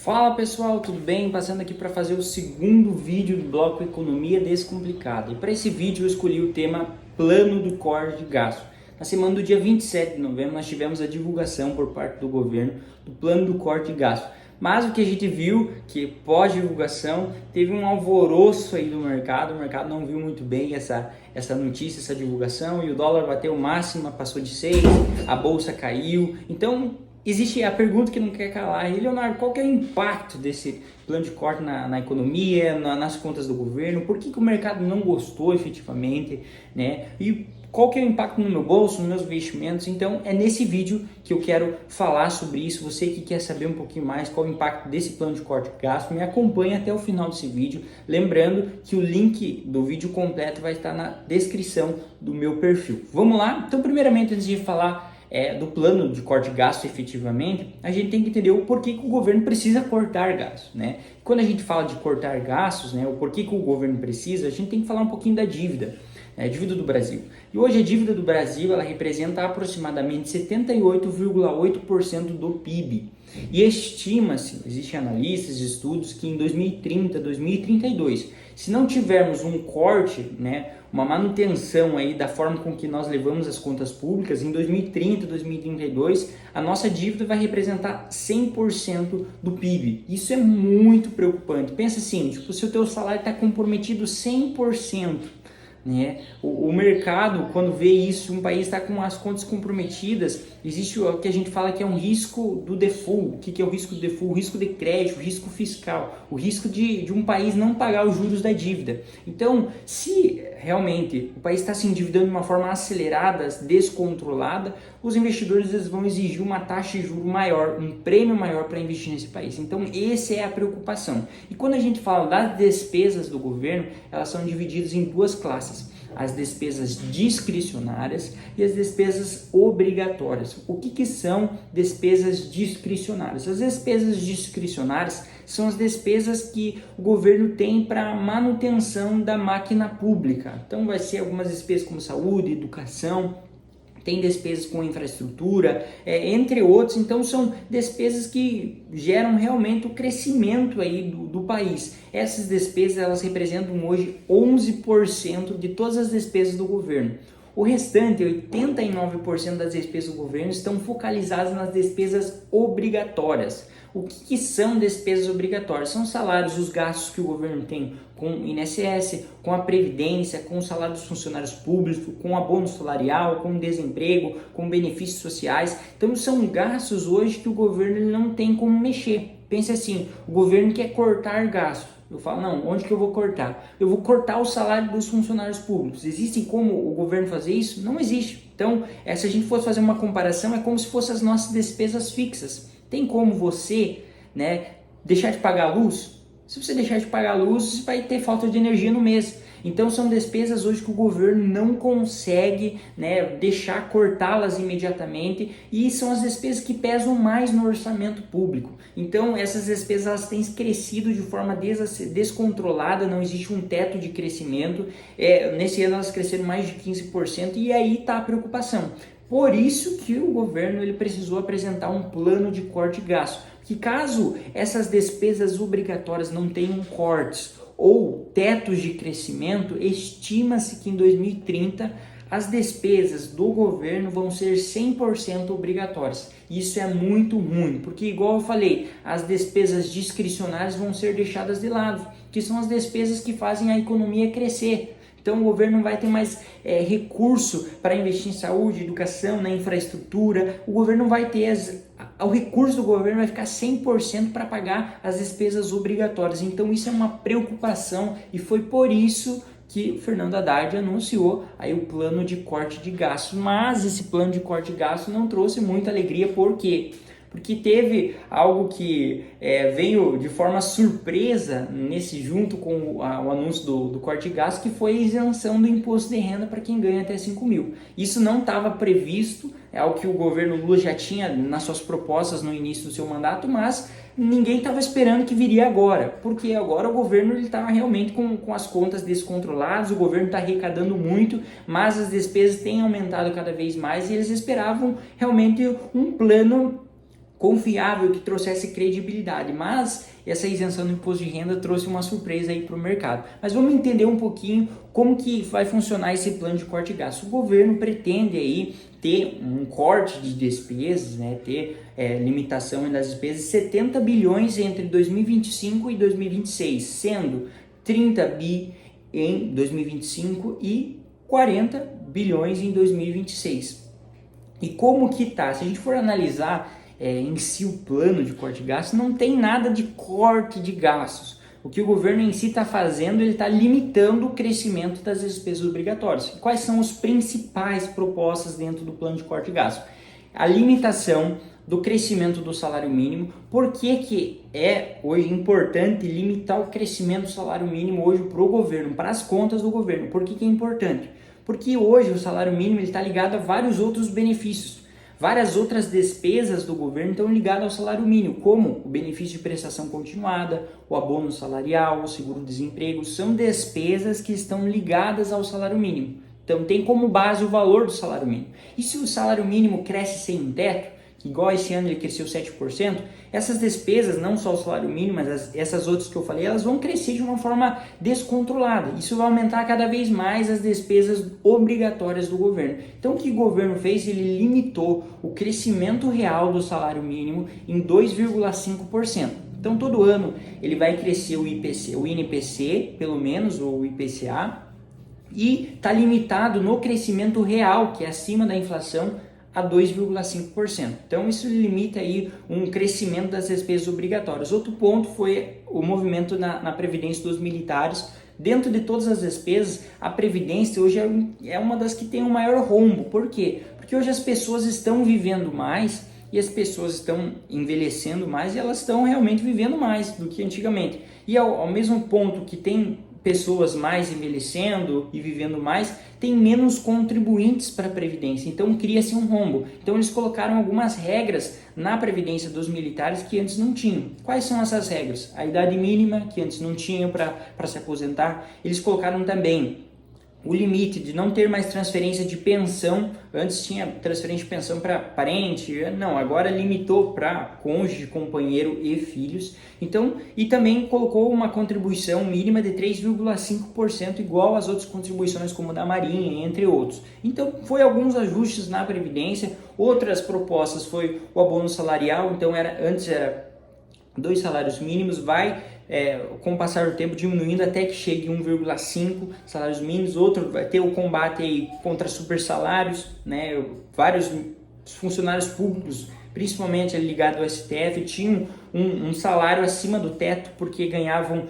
Fala pessoal, tudo bem? Passando aqui para fazer o segundo vídeo do bloco Economia Descomplicada. E para esse vídeo eu escolhi o tema Plano do Corte de Gasto. Na semana do dia 27 de novembro nós tivemos a divulgação por parte do governo do Plano do Corte de Gasto. Mas o que a gente viu, que pós-divulgação, teve um alvoroço aí do mercado, o mercado não viu muito bem essa notícia, essa divulgação, e o dólar bateu máxima, passou de 6, a bolsa caiu. Então existe a pergunta que não quer calar: e Leonardo, qual que é o impacto desse plano de corte na economia, nas contas do governo? Por que o mercado não gostou efetivamente, né? E qual que é o impacto no meu bolso, nos meus investimentos? Então é nesse vídeo que eu quero falar sobre isso. Você que quer saber um pouquinho mais qual o impacto desse plano de corte de gasto, me acompanhe até o final desse vídeo. Lembrando que o link do vídeo completo vai estar na descrição do meu perfil. Vamos lá? Então, primeiramente, antes de falar do plano de corte de gasto efetivamente, a gente tem que entender o porquê que o governo precisa cortar gastos, né? Quando a gente fala de cortar gastos, né, o porquê que o governo precisa, a gente tem que falar um pouquinho da dívida, né, a dívida do Brasil. E hoje a dívida do Brasil, ela representa aproximadamente 78,8% do PIB. E estima-se, existem analistas, estudos, que em 2030, 2032, se não tivermos um corte, né, uma manutenção aí da forma com que nós levamos as contas públicas, em 2030, 2032, a nossa dívida vai representar 100% do PIB. Isso é muito preocupante. Pensa assim, tipo, se o teu salário está comprometido 100%, né? O mercado, quando vê isso, um país está com as contas comprometidas, existe o que a gente fala que é um risco do default. O que é o risco do default? O risco de crédito, o risco fiscal, o risco de um país não pagar os juros da dívida. Então, se realmente o país está se endividando de uma forma acelerada, descontrolada, os investidores eles vão exigir uma taxa de juros maior, um prêmio maior para investir nesse país. Então, essa é a preocupação. E quando a gente fala das despesas do governo, elas são divididas em duas classes: as despesas discricionárias e as despesas obrigatórias. O que são despesas discricionárias? As despesas discricionárias são as despesas que o governo tem para manutenção da máquina pública. Então vai ser algumas despesas como saúde, educação, tem despesas com infraestrutura, entre outros. Então são despesas que geram realmente o crescimento aí do país. Essas despesas elas representam hoje 11% de todas as despesas do governo. O restante, 89% das despesas do governo, estão focalizadas nas despesas obrigatórias. O que são despesas obrigatórias? São salários, os gastos que o governo tem com o INSS, com a Previdência, com o salário dos funcionários públicos, com o abono salarial, com o desemprego, com benefícios sociais. Então são gastos hoje que o governo ele não tem como mexer. Pense assim, o governo quer cortar gastos. Eu falo, não, onde que eu vou cortar? Eu vou cortar o salário dos funcionários públicos. Existe como o governo fazer isso? Não existe. Então, se a gente fosse fazer uma comparação, é como se fossem as nossas despesas fixas. Tem como você, né, deixar de pagar a luz? Se você deixar de pagar a luz, você vai ter falta de energia no mês. Então são despesas hoje que o governo não consegue, né, deixar cortá-las imediatamente, e são as despesas que pesam mais no orçamento público. Então essas despesas elas têm crescido de forma descontrolada, não existe um teto de crescimento. Nesse ano elas cresceram mais de 15%, e aí está a preocupação. Por isso que o governo ele precisou apresentar um plano de corte de gasto, que caso essas despesas obrigatórias não tenham cortes ou tetos de crescimento, estima-se que em 2030 as despesas do governo vão ser 100% obrigatórias. Isso é muito ruim, porque igual eu falei, as despesas discricionárias vão ser deixadas de lado, que são as despesas que fazem a economia crescer. Então o governo não vai ter mais recurso para investir em saúde, educação, na infraestrutura. O governo não vai ter o recurso do governo vai ficar 100% para pagar as despesas obrigatórias. Então isso é uma preocupação, e foi por isso que o Fernando Haddad anunciou aí o plano de corte de gastos. Mas esse plano de corte de gastos não trouxe muita alegria. Por quê? Porque teve algo que veio de forma surpresa junto com o anúncio do corte de gastos, que foi a isenção do imposto de renda para quem ganha até 5 mil. Isso não estava previsto, é algo que o governo Lula já tinha nas suas propostas no início do seu mandato, mas ninguém estava esperando que viria agora, porque agora o governo está realmente com as contas descontroladas, o governo está arrecadando muito, mas as despesas têm aumentado cada vez mais, e eles esperavam realmente um plano confiável, que trouxesse credibilidade, mas essa isenção do imposto de renda trouxe uma surpresa aí para o mercado. Mas vamos entender um pouquinho como que vai funcionar esse plano de corte de gastos. O governo pretende aí ter um corte de despesas, né, ter limitação das despesas de 70 bilhões entre 2025 e 2026, sendo 30 bi em 2025 e 40 bilhões em 2026. E como que tá? Se a gente for analisar em si o plano de corte de gastos, não tem nada de corte de gastos. O que o governo em si está fazendo, ele está limitando o crescimento das despesas obrigatórias. Quais são as principais propostas dentro do plano de corte de gastos? A limitação do crescimento do salário mínimo. Por que é hoje importante limitar o crescimento do salário mínimo hoje para o governo, para as contas do governo? Por que é importante? Porque hoje o salário mínimo está ligado a vários outros benefícios. Várias outras despesas do governo estão ligadas ao salário mínimo, como o benefício de prestação continuada, o abono salarial, o seguro-desemprego, são despesas que estão ligadas ao salário mínimo. Então tem como base o valor do salário mínimo. E se o salário mínimo cresce sem teto, igual esse ano ele cresceu 7%, essas despesas, não só o salário mínimo, mas essas outras que eu falei, elas vão crescer de uma forma descontrolada. Isso vai aumentar cada vez mais as despesas obrigatórias do governo. Então o que o governo fez? Ele limitou o crescimento real do salário mínimo em 2,5%. Então todo ano ele vai crescer o IPC, o INPC, pelo menos, ou o IPCA, e está limitado no crescimento real, que é acima da inflação, a 2,5%. Então isso limita aí um crescimento das despesas obrigatórias. Outro ponto foi o movimento na Previdência dos militares. Dentro de todas as despesas, a Previdência hoje é uma das que tem o maior rombo. Por quê? Porque hoje as pessoas estão vivendo mais e as pessoas estão envelhecendo mais e elas estão realmente vivendo mais do que antigamente. E ao mesmo ponto que tem pessoas mais envelhecendo e vivendo mais, tem menos contribuintes para a Previdência, então cria-se um rombo. Então eles colocaram algumas regras na Previdência dos militares que antes não tinham. Quais são essas regras? A idade mínima, que antes não tinham para se aposentar. Eles colocaram também o limite de não ter mais transferência de pensão. Antes tinha transferência de pensão para parente, não, agora limitou para cônjuge, companheiro e filhos. Então, e também colocou uma contribuição mínima de 3,5%, igual às outras contribuições como da Marinha, entre outros. Então, foi alguns ajustes na Previdência. Outras propostas foi o abono salarial, então antes era 2 salários mínimos, com o passar do tempo diminuindo até que chegue 1,5 salários mínimos. Outro vai ter o combate aí contra super salários, né? Vários funcionários públicos, principalmente ligados ao STF, tinham um salário acima do teto porque ganhavam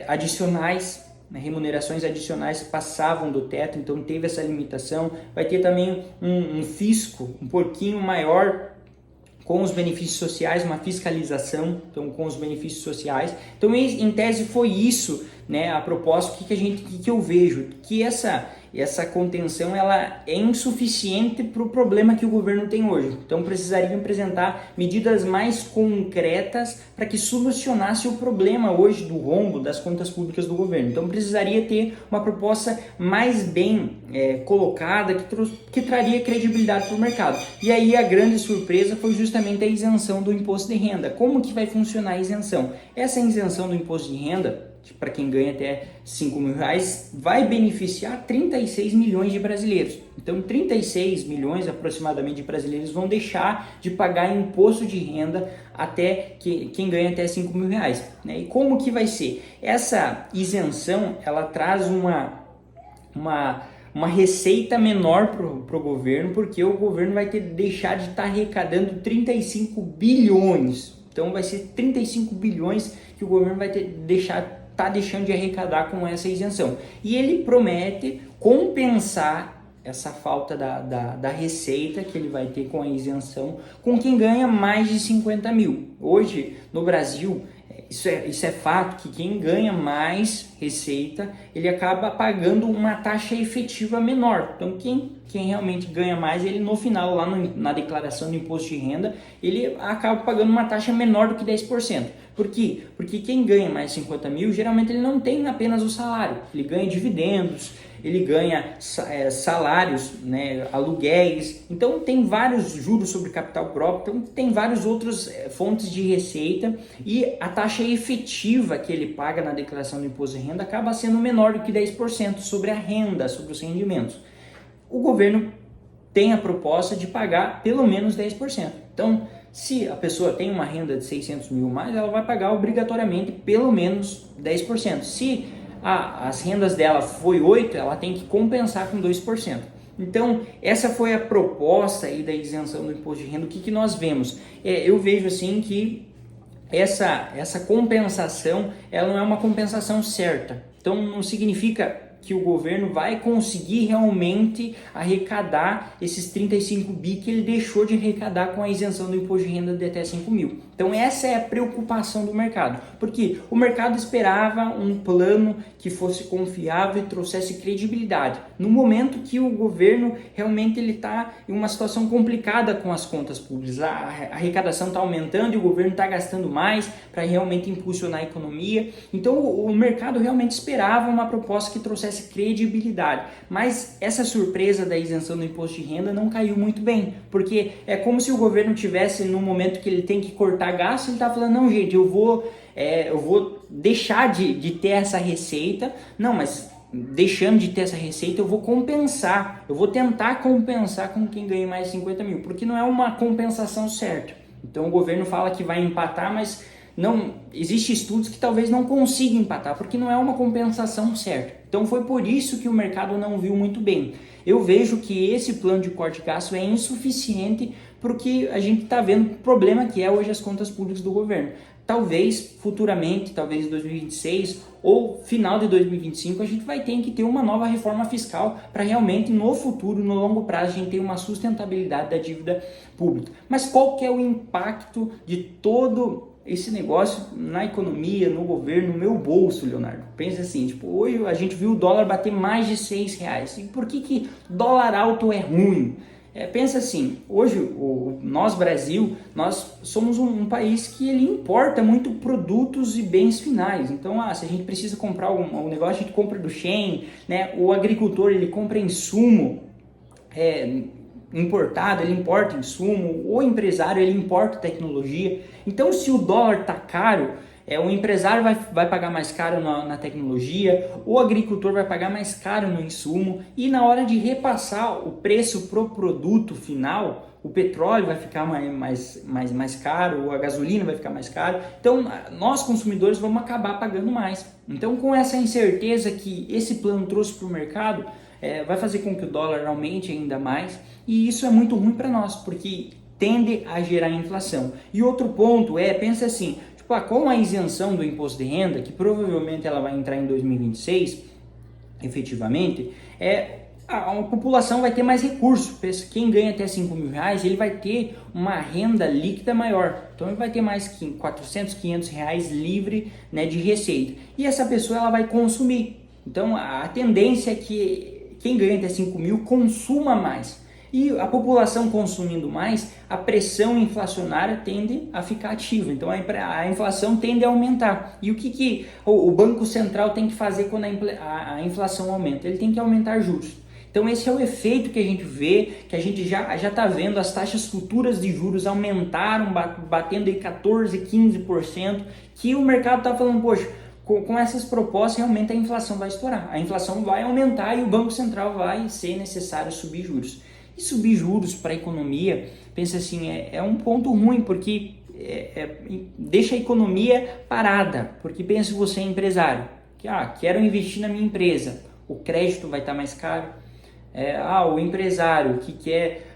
adicionais, né? Remunerações adicionais passavam do teto, então teve essa limitação. Vai ter também um fisco um pouquinho maior com os benefícios sociais, uma fiscalização, então com os benefícios sociais. Então, em tese foi isso, né, a proposta. O que eu vejo? Que essa contenção ela é insuficiente para o problema que o governo tem hoje. Então precisaria apresentar medidas mais concretas para que solucionasse o problema hoje do rombo das contas públicas do governo. Então precisaria ter uma proposta mais bem colocada, que traria credibilidade para o mercado. E aí a grande surpresa foi justamente a isenção do imposto de renda. Como que vai funcionar a isenção? Essa isenção do imposto de renda, para quem ganha até 5 mil reais, vai beneficiar 36 milhões de brasileiros. Então 36 milhões aproximadamente de brasileiros vão deixar de pagar imposto de renda até quem ganha até 5 mil reais. Né? E como que vai ser? Essa isenção ela traz uma receita menor para o governo, porque o governo vai deixar de estar arrecadando 35 bilhões. Então vai ser 35 bilhões que o governo vai está deixando de arrecadar com essa isenção. E ele promete compensar essa falta da receita que ele vai ter com a isenção com quem ganha mais de 50 mil. Hoje, no Brasil, isso é fato, que quem ganha mais receita, ele acaba pagando uma taxa efetiva menor. Então, quem realmente ganha mais, ele no final, lá na declaração do imposto de renda, ele acaba pagando uma taxa menor do que 10%. Por quê? Porque quem ganha mais 50 mil, geralmente ele não tem apenas o salário, ele ganha dividendos, ele ganha salários, né, aluguéis, então tem vários juros sobre capital próprio, então tem várias outras fontes de receita e a taxa efetiva que ele paga na declaração do imposto de renda acaba sendo menor do que 10% sobre a renda, sobre os rendimentos. O governo tem a proposta de pagar pelo menos 10%. Então, se a pessoa tem uma renda de 600 mil mais, ela vai pagar obrigatoriamente pelo menos 10%. Se as rendas dela foi 8, ela tem que compensar com 2%. Então, essa foi a proposta aí da isenção do imposto de renda. O que nós vemos? Eu vejo assim que essa compensação, ela não é uma compensação certa. Então, não significa que o governo vai conseguir realmente arrecadar esses 35 bi que ele deixou de arrecadar com a isenção do imposto de renda de até 5 mil. Então essa é a preocupação do mercado, porque o mercado esperava um plano que fosse confiável e trouxesse credibilidade. No momento que o governo realmente está em uma situação complicada com as contas públicas, a arrecadação está aumentando e o governo está gastando mais para realmente impulsionar a economia. Então o mercado realmente esperava uma proposta que trouxesse credibilidade, mas essa surpresa da isenção do imposto de renda não caiu muito bem, porque é como se o governo tivesse no momento que ele tem que cortar gasto, ele está falando, não gente, eu vou deixar de ter essa receita, não, mas deixando de ter essa receita eu vou compensar, eu vou tentar compensar com quem ganha mais de 50 mil, porque não é uma compensação certa. Então o governo fala que vai empatar, mas não existe estudos que talvez não consiga empatar, porque não é uma compensação certa. Então foi por isso que o mercado não viu muito bem. Eu vejo que esse plano de corte de gasto é insuficiente porque a gente está vendo o problema que é hoje as contas públicas do governo. Talvez futuramente, talvez em 2026 ou final de 2025, a gente vai ter que ter uma nova reforma fiscal para realmente no futuro, no longo prazo, a gente ter uma sustentabilidade da dívida pública. Mas qual que é o impacto de todo esse negócio na economia, no governo, no meu bolso, Leonardo? Pensa assim, tipo, hoje a gente viu o dólar bater mais de R$6. E por que dólar alto é ruim? Pensa assim, hoje nós Brasil, nós somos um país que ele importa muito produtos e bens finais. Então, se a gente precisa comprar um negócio, a gente compra do Shein, né? O agricultor ele compra insumo importado, ele importa insumo, o empresário ele importa tecnologia. Então, se o dólar está caro, o empresário vai pagar mais caro na tecnologia, o agricultor vai pagar mais caro no insumo e na hora de repassar o preço para o produto final, o petróleo vai ficar mais caro, a gasolina vai ficar mais caro. Então, nós consumidores vamos acabar pagando mais. Então, com essa incerteza que esse plano trouxe para o mercado, vai fazer com que o dólar aumente ainda mais e isso é muito ruim para nós, porque tende a gerar inflação. E outro ponto pensa assim, com a isenção do imposto de renda, que provavelmente ela vai entrar em 2026, efetivamente, a população vai ter mais recursos. Quem ganha até 5 mil reais, ele vai ter uma renda líquida maior. Então ele vai ter mais 400, 500 reais livre, né, de receita. E essa pessoa ela vai consumir. Então a tendência é que quem ganha até 5 mil consuma mais. E a população consumindo mais, a pressão inflacionária tende a ficar ativa. Então a inflação tende a aumentar. E o que o Banco Central tem que fazer quando a inflação aumenta? Ele tem que aumentar juros. Então esse é o efeito que a gente vê, que a gente já está vendo, as taxas futuras de juros aumentaram, batendo em 14%, 15%, que o mercado está falando, poxa, com essas propostas realmente a inflação vai estourar. A inflação vai aumentar e o Banco Central vai ser necessário subir juros. E subir juros para a economia, pensa assim, é um ponto ruim, porque deixa a economia parada. Porque pensa você é empresário, que quero investir na minha empresa, o crédito vai estar mais caro. O empresário que quer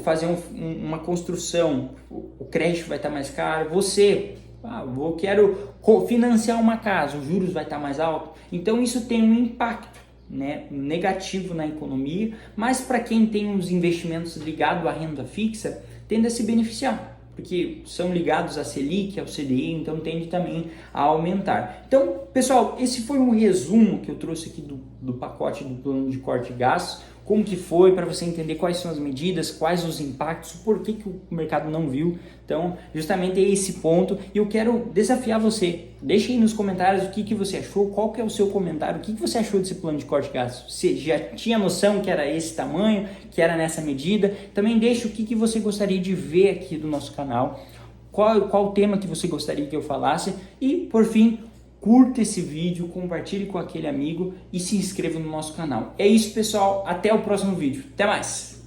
fazer uma construção, o crédito vai estar mais caro. Você, eu quero financiar uma casa, os juros vai estar mais alto. Então isso tem um impacto, né, negativo na economia, mas para quem tem os investimentos ligados à renda fixa, tende a se beneficiar, porque são ligados à Selic, ao CDI, então tende também a aumentar. Então, pessoal, esse foi um resumo que eu trouxe aqui do pacote do plano de corte de gastos. como que foi, para você entender quais são as medidas, quais os impactos, por que o mercado não viu. Então, justamente é esse ponto, e eu quero desafiar você. Deixe aí nos comentários o que você achou, qual que é o seu comentário, o que você achou desse plano de corte de gastos. Você já tinha noção que era esse tamanho, que era nessa medida? Também deixe o que você gostaria de ver aqui do nosso canal, qual o tema que você gostaria que eu falasse, e por fim, curta esse vídeo, compartilhe com aquele amigo e se inscreva no nosso canal. É isso, pessoal, até o próximo vídeo. Até mais!